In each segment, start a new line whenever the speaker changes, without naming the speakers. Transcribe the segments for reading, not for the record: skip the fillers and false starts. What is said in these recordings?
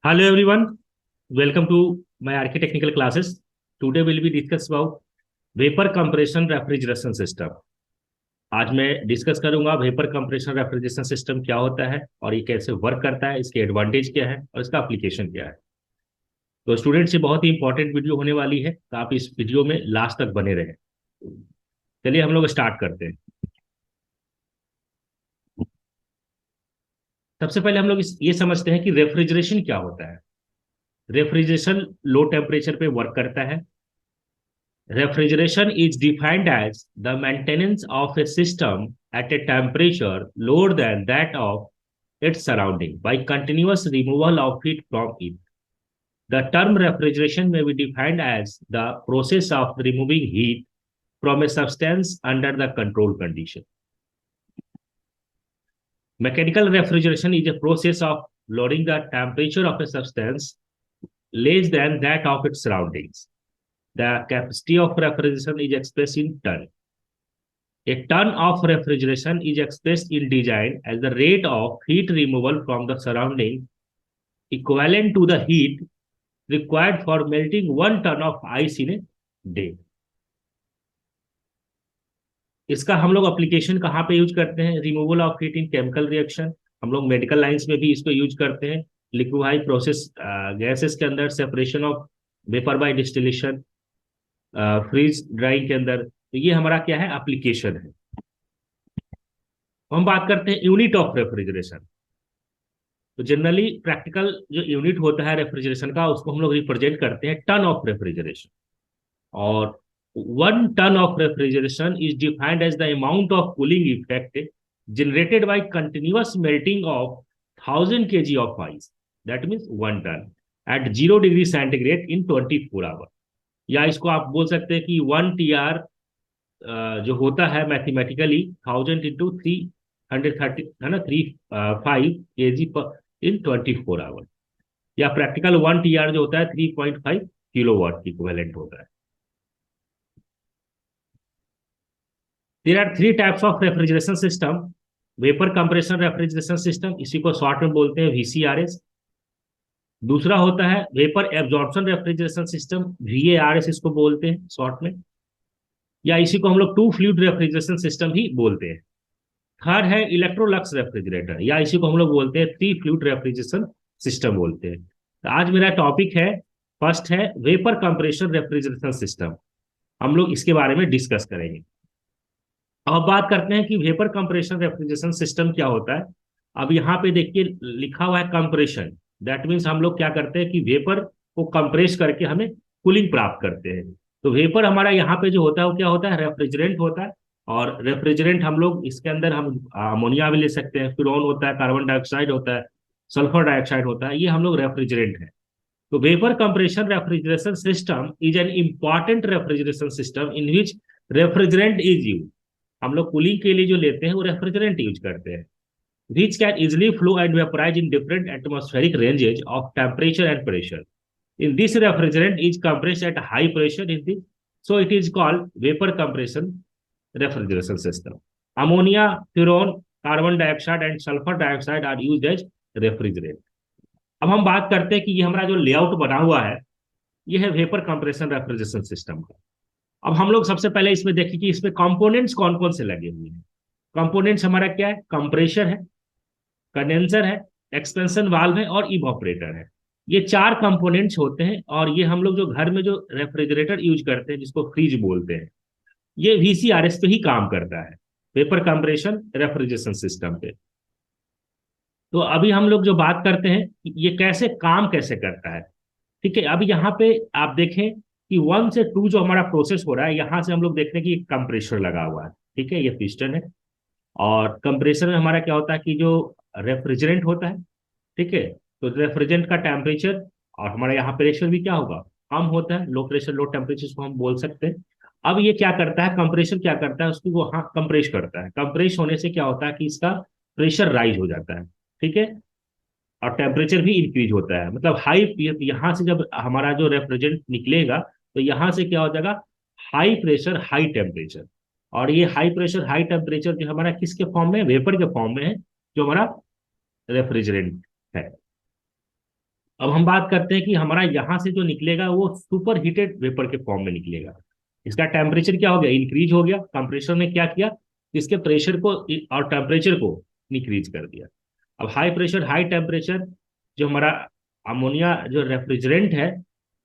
Hello everyone, welcome to my architectural classes. Today we'll be discuss about vapor compression refrigeration system. आज मैं discuss करूंगा vapour compression refrigeration system क्या होता है और ये कैसे वर्क करता है, इसके एडवांटेज क्या है और इसका एप्लीकेशन क्या है। तो स्टूडेंट्स, ये बहुत ही इंपॉर्टेंट वीडियो होने वाली है, तो आप इस वीडियो में लास्ट तक बने रहें। चलिए हम लोग स्टार्ट करते हैं। सबसे पहले हम लोग ये समझते हैं कि रेफ्रिजरेशन क्या होता है। रेफ्रिजरेशन लो टेम्परेचर पे वर्क करता है। Refrigeration is defined as the maintenance of a system at a temperature lower than that of its surrounding by continuous removal of heat from it. The term refrigeration may be defined as the process of removing heat from a substance under the controlled condition. Mechanical refrigeration is a process of lowering the temperature of a substance less than that of its surroundings. The capacity of refrigeration is expressed in ton. A ton of refrigeration is expressed in design as the rate of heat removal from the surrounding equivalent to the heat required for melting 1 ton of ice in a day. इसका हम लोग application कहाँ पे use करते हैं? Removal of heat in chemical reaction. हम लोग medical lines में भी इसको यूज करते हैं। लिक्विफाई प्रोसेस गैसेस के अंदर separation of vapour by distillation, freeze drying के अंदर। तो ये हमारा क्या है? एप्लीकेशन है। हम बात करते हैं यूनिट ऑफ रेफ्रिजरेशन। तो जनरली प्रैक्टिकल जो यूनिट होता है रेफ्रिजरेशन का, उसको हम लोग रिप्रेजेंट करते हैं टन ऑफ रेफ्रिजरेशन। और 1 ton of refrigeration is defined as the amount of cooling effect generated by continuous melting of 1000 kg of ice. That means 1 ton at 0 degree centigrade in 24 hours. या इसको आप बोल सकते हैं कि 1 TR जो होता है मैथमेटिकली 1000 into 330 है ना, 35 kg पर इन 24 आवर। या प्रैक्टिकल 1 TR जो होता है 3.5 किलोवाट की इक्विवेलेंट होता है। There are 3 types of refrigeration system. Vapour compression refrigeration system, इसी को शॉर्ट में बोलते हैं VCRS। दूसरा होता है vapour absorption refrigeration system, VARS इसको बोलते हैं शॉर्ट में। या इसी को हम लोग टू फ्लूइड रेफ्रिजरेशन सिस्टम भी बोलते हैं। थर्ड है इलेक्ट्रोलक्स रेफ्रिजरेटर, या इसी को हम लोग बोलते हैं 3 फ्लूइड रेफ्रिजरेशन सिस्टम बोलते हैं। तो आज मेरा टॉपिक है, फर्स्ट है वेपर कंप्रेशन रेफ्रिजरेशन सिस्टम। हम लोग इसके बारे में डिस्कस करेंगे। अब बात करते हैं कि वेपर कंप्रेशन रेफ्रिजरेशन सिस्टम क्या होता है। अब यहाँ पे देखिए लिखा हुआ है कंप्रेशन। दैट मीन्स हम लोग क्या करते हैं कि वेपर को कंप्रेस करके हमें कूलिंग प्राप्त करते हैं। तो वेपर हमारा यहाँ पे जो होता है वो क्या होता है? रेफ्रिजरेंट होता है। और रेफ्रिजरेंट हम लोग इसके अंदर हम अमोनिया भी ले सकते हैं, फ्लोन होता है, कार्बन डाइऑक्साइड होता है, सल्फर डाइऑक्साइड होता है, ये हम लोग रेफ्रिजरेंट है। तो vapour compression refrigeration system is an important refrigeration system in which refrigerant is use. हम लोग कूलिंग के लिए जो लेते हैं वो रेफ्रिजरेंट यूज करते हैं, which can easily flow and vaporize in different atmospheric ranges of temperature and pressure. In this refrigerant is compressed at high pressure in the, so it is called vapor compression refrigeration system. Ammonia, furan, carbon dioxide and sulfur dioxide are used as refrigerant. अब हम बात करते हैं कि ये हमारा जो layout बना हुआ है, ये है वेपर कंप्रेशन रेफ्रिजरेशन सिस्टम का। अब हम लोग सबसे पहले इसमें देखें कि इसमें कंपोनेंट्स कौन कौन से लगे हुए हैं। कंपोनेंट्स हमारा क्या है? कंप्रेशर है, कंडेंसर है, एक्सपेंशन वाल्व है और इवोपरेटर है। ये 4 कंपोनेंट्स होते हैं। और ये हम लोग जो घर में जो रेफ्रिजरेटर यूज करते हैं, जिसको फ्रिज बोलते हैं, ये VCRS पे ही काम करता है, वेपर कंप्रेशन रेफ्रिजरेशन सिस्टम पे। तो अभी हम लोग जो बात करते हैं कि ये कैसे काम कैसे करता है। ठीक है, अब यहाँ पे आप देखें कि 1 से 2 जो हमारा प्रोसेस हो रहा है, यहाँ से हम लोग देखते हैं कि कंप्रेशर लगा हुआ है। ठीक है, ये पिस्टन है। और कंप्रेसर में हमारा क्या होता है कि जो रेफ्रिजरेंट होता है, ठीक है, तो रेफ्रिजरेंट का टेम्परेचर और हमारा यहाँ प्रेशर भी क्या होगा? कम होता है। लो प्रेशर लो टेम्परेचर को हम बोल सकते हैं। अब ये क्या करता है? कंप्रेसर क्या करता है? उसको वो हाँ कंप्रेस करता है। कंप्रेस होने से क्या होता है कि इसका प्रेशर राइज हो जाता है। ठीक है, और टेम्परेचर भी इंक्रीज होता है। मतलब हाई, यहाँ से जब हमारा जो रेफ्रिजरेंट निकलेगा, तो यहाँ से क्या हो जाएगा? High pressure high temperature. और ये हाई प्रेशर हाई टेम्परेचर जो हमारा किसके फॉर्म में है? वेपर के फॉर्म में है, जो हमारा रेफ्रिजरेंट है। अब हम बात करते हैं कि हमारा यहाँ से जो निकलेगा वो सुपर हीटेड वेपर के फॉर्म में निकलेगा। इसका टेम्परेचर क्या हो गया, इंक्रीज हो गया। कंप्रेसर ने क्या किया, इसके प्रेशर को और टेम्परेचर को इंक्रीज कर दिया। अब हाई प्रेशर हाई टेम्परेचर, जो हमारा अमोनिया जो रेफ्रिजरेंट है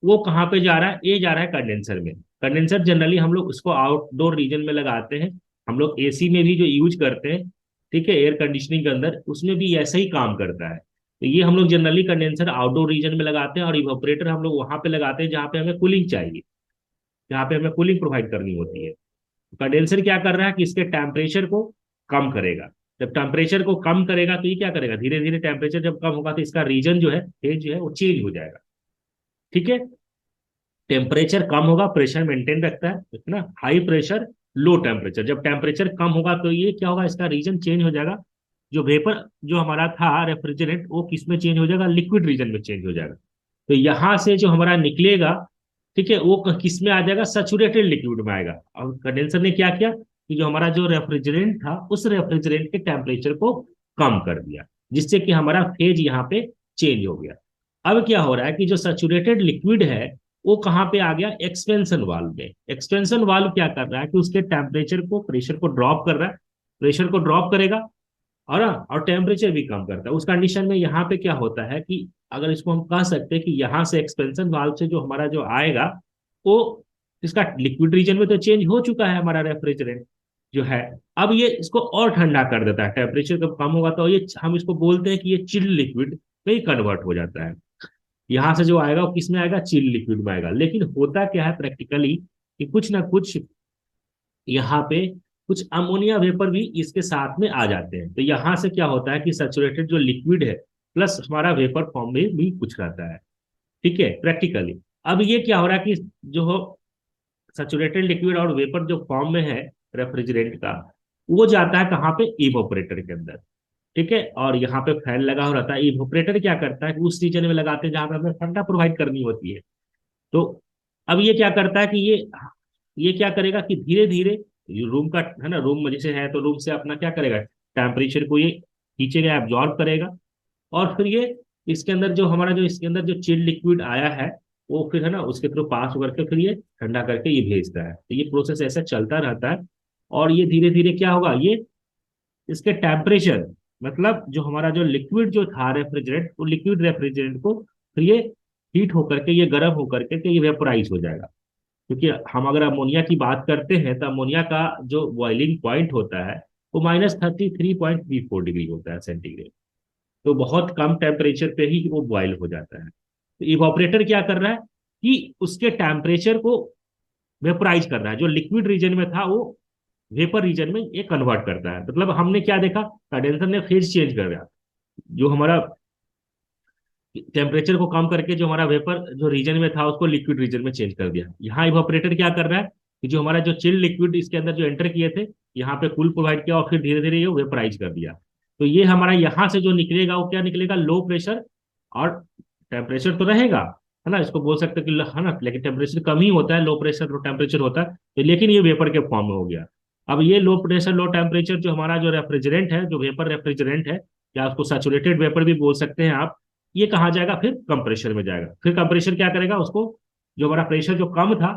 वो कहाँ पे जा रहा है, ये जा रहा है कंडेंसर में। कंडेंसर जनरली हम लोग उसको आउटडोर रीजन में लगाते हैं, हम लोग एसी में भी जो यूज करते हैं, ठीक है, एयर कंडीशनिंग के अंदर, उसमें भी ऐसा ही काम करता है। तो ये हम लोग जनरली कंडेंसर आउटडोर रीजन में लगाते हैं, और इवापोरेटर हम लोग वहां पे लगाते हैं जहाँ पे हमें कूलिंग चाहिए, जहाँ पे हमें कूलिंग प्रोवाइड करनी होती है। कंडेंसर क्या कर रहा है कि इसके टेम्परेचर को कम करेगा। जब टेम्परेचर को कम करेगा तो ये क्या करेगा, धीरे धीरे टेम्परेचर जब कम होगा तो इसका रीजन जो है, फेज जो है, वो चेंज हो जाएगा। ठीक है, टेम्परेचर कम होगा, प्रेशर मेंटेन रखता है ना, हाई प्रेशर लो टेम्परेचर, जब टेम्परेचर कम होगा तो ये क्या होगा, इसका रीजन चेंज हो जाएगा। जो वेपर जो हमारा था रेफ्रिजरेंट, वो किस में चेंज हो जाएगा, लिक्विड रीजन में चेंज हो जाएगा। तो यहां से जो हमारा निकलेगा, ठीक है, वो किस में आ जाएगा, सैचुरेटेड लिक्विड में आएगा। और कंडेंसर ने क्या किया कि जो हमारा जो रेफ्रिजरेंट था उस रेफ्रिजरेंट के टेम्परेचर को कम कर दिया, जिससे कि हमारा फेज यहाँ पे चेंज हो गया। अब क्या हो रहा है कि जो सैचुरेटेड लिक्विड है वो कहाँ पे आ गया, एक्सपेंशन वाल्व में। एक्सपेंशन वाल्व क्या कर रहा है कि उसके टेम्परेचर को, प्रेशर को ड्रॉप कर रहा है, प्रेशर को ड्रॉप करेगा, और टेम्परेचर भी कम करता है। उस कंडीशन में यहाँ पे क्या होता है कि अगर इसको हम कह सकते हैं कि यहाँ से एक्सपेंशन वाल्व से जो हमारा जो आएगा वो, इसका लिक्विड रीजन में तो चेंज हो चुका है हमारा रेफ्रिजरेंट जो है। अब ये इसको और ठंडा कर देता है, टेम्परेचर जब कम होगा तो ये हम इसको बोलते हैं कि ये चिल्ड लिक्विड में ही कन्वर्ट हो जाता है। यहाँ से जो आएगा वो किस में आएगा, चिल लिक्विड में आएगा। लेकिन होता क्या है प्रैक्टिकली कि कुछ ना कुछ यहाँ पे कुछ अमोनिया वेपर भी इसके साथ में आ जाते हैं। तो यहाँ से क्या होता है कि सैचुरेटेड जो लिक्विड है प्लस हमारा वेपर फॉर्म में भी कुछ रहता है। ठीक है, प्रैक्टिकली। अब ये क्या हो रहा है कि जो सैचुरेटेड लिक्विड और वेपर जो फॉर्म में है रेफ्रिजरेंट का, वो जाता है कहाँ पे, इवोपरेटर के अंदर। ठीक है, और यहाँ पे फैन लगा हो रहता है। इवोपरेटर क्या करता है कि उस रीजन में लगाते हैं जहां पे हमें ठंडा प्रोवाइड करनी होती है। तो अब ये क्या करता है कि ये क्या करेगा कि धीरे धीरे रूम का है ना, रूम में जैसे है तो रूम से अपना क्या करेगा, टेम्परेचर को ये खींचेगा, एब्जॉर्ब करेगा, और फिर ये इसके अंदर जो हमारा जो इसके अंदर जो चिल्ड लिक्विड आया है वो फिर है ना उसके थ्रू पास करके फिर ये ठंडा करके ये भेजता है। तो ये प्रोसेस ऐसा चलता रहता है। और ये धीरे धीरे क्या होगा, ये इसके टेम्परेचर, मतलब जो हमारा जो लिक्विड जो था रेफ्रिजरेंट, वो लिक्विड रेफ्रिजरेंट को फिर ये हीट होकर के, ये गर्म होकर के ये वेपोराइज हो जाएगा। क्योंकि हम अगर अमोनिया की बात करते हैं तो अमोनिया का जो बॉइलिंग पॉइंट होता है वो -33.34 डिग्री होता है सेंटीग्रेड। तो बहुत कम टेम्परेचर पे ही वो बॉयल हो जाता है। तो इवापोरेटर क्या कर रहा है कि उसके टेम्परेचर को वेपोराइज कर रहा है, जो लिक्विड रीजन में था वो वेपर रीजन में ये कन्वर्ट करता है। मतलब हमने क्या देखा, कंडेंसर ने फेज चेंज कर दिया, जो हमारा टेम्परेचर को कम करके जो हमारा वेपर जो रीजन में था उसको लिक्विड रीजन में चेंज कर दिया। यहाँ इवापोरेटर क्या कर रहा है कि जो हमारा जो चिल लिक्विड इसके अंदर जो एंटर किए थे, यहाँ पे कूल प्रोवाइड किया और फिर धीरे धीरे ये वेपराइज कर दिया। तो ये हमारा यहाँ से जो निकलेगा वो क्या निकलेगा, लो प्रेशर। और टेम्परेचर तो रहेगा, है ना, इसको बोल सकते हैं कि है ना, लेकिन टेम्परेचर कम ही होता है, लो प्रेशर लो टेम्परेचर होता है, तो लेकिन ये वेपर के फॉर्म में हो गया। अब ये लो प्रेशर लो टेम्परेचर जो हमारा जो रेफ्रिजरेंट है, जो वेपर रेफ्रिजरेंट है, या उसको सैचुरेटेड वेपर भी बोल सकते हैं आप, ये कहाँ जाएगा, फिर कंप्रेशर में जाएगा। फिर कंप्रेशर क्या करेगा, उसको जो हमारा प्रेशर जो कम था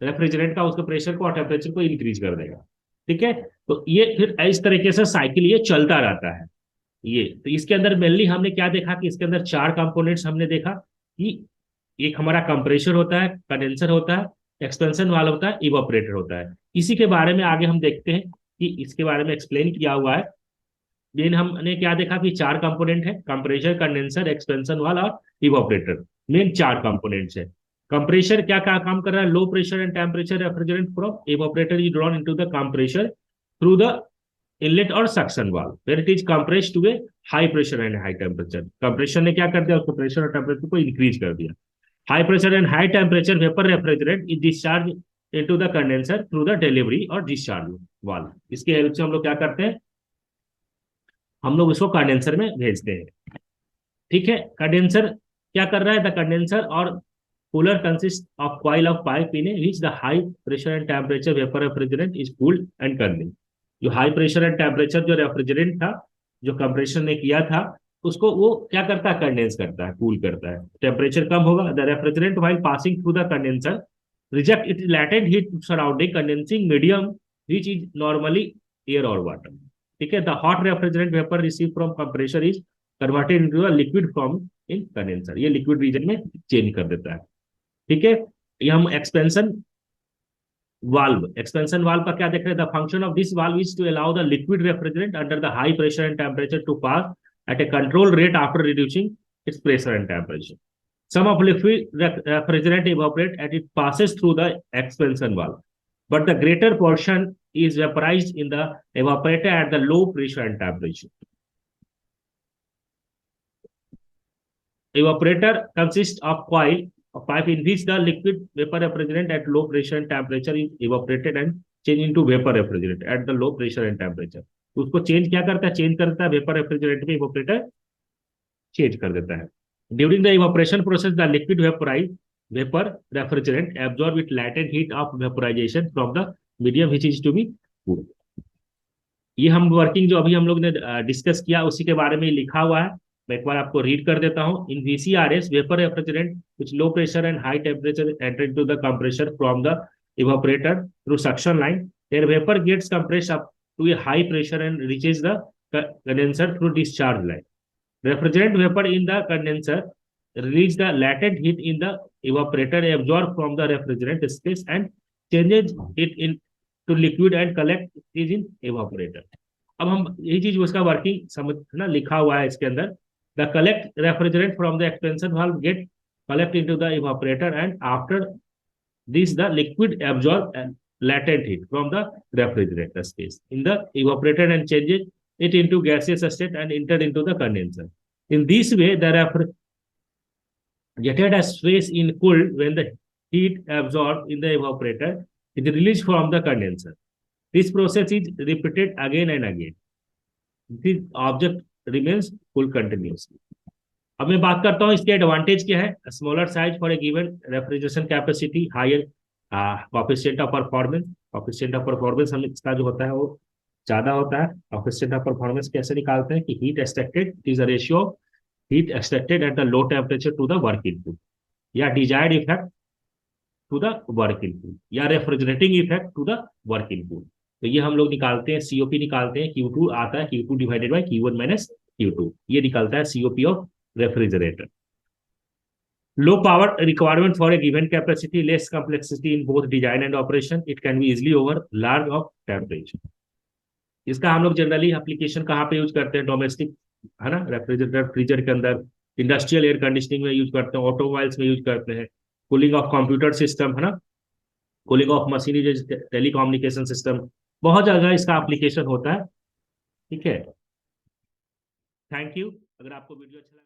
रेफ्रिजरेंट का, उसके प्रेशर को और टेम्परेचर को इंक्रीज कर देगा। ठीक है, तो ये फिर इस तरीके से साइकिल ये चलता रहता है। ये तो इसके अंदर मेनली हमने क्या देखा कि इसके अंदर चार कंपोनेंट्स हमने देखा कि एक हमारा कंप्रेशर होता है, कंडेंसर होता है, एक्सपेंशन वाल्व होता है, इवापोरेटर होता है। इसी के बारे में आगे हम देखते हैं कि इसके बारे में एक्सप्लेन किया हुआ है। मेन हमने क्या देखा कि चार कंपोनेंट है, कंप्रेशर, कंडेंसर, एक्सपेंशन वाल और इवापोरेटर। मेन चार कंपोनेंट्स है। कंप्रेशर क्या क्या काम कर रहा है, low pressure and temperature refrigerant from evaporator is drawn into the compressor through the inlet और suction valve where it is compressed to a high pressure and high temperature. Compressor ने क्या कर दिया, उसको प्रेशर और टेम्परेचर को increase कर दिया। High pressure and high temperature vapour refrigerant is discharge into the condenser through the delivery और डिस्चार्ज वाल्व। इसके हेल्प से हम लोग क्या करते हैं, हम लोग इसको कंडेंसर में भेजते हैं। ठीक है, कंडेंसर क्या कर रहा है, द कंडेंसर और cooler consist of coil of pipe in which the high pressure and temperature vapour refrigerant is cooled and condense. जो हाई प्रेशर एंड टेम्परेचर जो रेफ्रिजरेंट था, जो कंप्रेशन ने किया था, उसको वो क्या करता है, कंडेंस करता है, कूल करता है। टेम्परेचर कम होगा, the refrigerant while passing through the condenser reject it latent heat surrounding condensing medium which is normally air और वाटर। ठीक है, the hot refrigerant vapour receive from compressor is converted into a liquid form in condenser, ये liquid reason में change कर देता है। ठीक है, ये हम एक्सपेंशन वाल्व, एक्सपेंशन वाल्व का क्या देख रहे हैं, the function of this valve is to allow the liquid refrigerant under the high pressure and temperature to pass at a controlled rate after reducing its pressure and temperature. Some of liquid refrigerant evaporate as it passes through the expansion valve, but the greater portion is vaporized in the evaporator at the low pressure and temperature. Evaporator consists of coil of pipe in which the liquid vapor refrigerant at low pressure and temperature is evaporated and changed into vapor refrigerant at the low pressure and temperature. उसको change क्या करता है, change करता है vapour refrigerant में, evaporator change कर देता है। During the evaporation process the liquid vaporise vapour refrigerant absorb it latent heat of vaporisation from the medium which is to be cool. ये हम वर्किंग जो अभी हम लोग ने डिस्कस किया उसी के बारे में लिखा हुआ है, मैं एक बार आपको रीड कर देता हूँ। In VCRS vapour refrigerant which low pressure and high temperature enter to the compressor from the evaporator through suction line, their vapor gets compressed up to a high pressure and reaches the condenser through discharge line. Refrigerant vapor in the condenser release the latent heat in the evaporator absorbed from the refrigerant space and changes it into liquid and collect is in evaporator. अब हम यही चीज उसका working समझना लिखा हुआ है इसके अंदर। The collect refrigerant from the expansion valve get collect into the evaporator and after this the liquid absorb and latent heat from the refrigerator space in the evaporator and changes it into gaseous state and enter into the condenser. In this way the refrigerated space in cooled when the heat absorbed in the evaporator is released from the condenser. This process is repeated again and again. This object remains cool continuously. अब मैं बात करता हूँ इसके advantage क्या है। Smaller size for a given refrigeration capacity, higher coefficient of performance. Coefficient of performance हम इसका जो होता है वो ज्यादा होता है। कोएफिशिएंट ऑफ परफॉर्मेंस कैसे निकालते हैं कि heat extracted is a ratio of heat extracted at the low temperature to the work input, या desired effect to the work input, या refrigerating effect to the work input. तो ये हम लोग निकालते हैं, सीओपी निकालते हैं, Q2 आता है Q2 divided by Q1 minus Q2, ये निकलता है COP of refrigerator. Low power requirement for a given capacity, less complexity in both design and operation. It can be easily over large of temperature. इसका हम लोग generally application कहाँ पे use करते हैं, डोमेस्टिक है ना, रेफ्रिजरेटर फ्रीजर के अंदर, इंडस्ट्रियल एयर कंडीशनिंग में यूज करते हैं, ऑटोमोबाइल्स में यूज करते हैं, कूलिंग ऑफ कंप्यूटर सिस्टम है ना, cooling of machinery, telecommunication system, बहुत जगह इसका एप्लीकेशन होता है। ठीक है, थैंक यू। अगर आपको वीडियो अच्छा लगा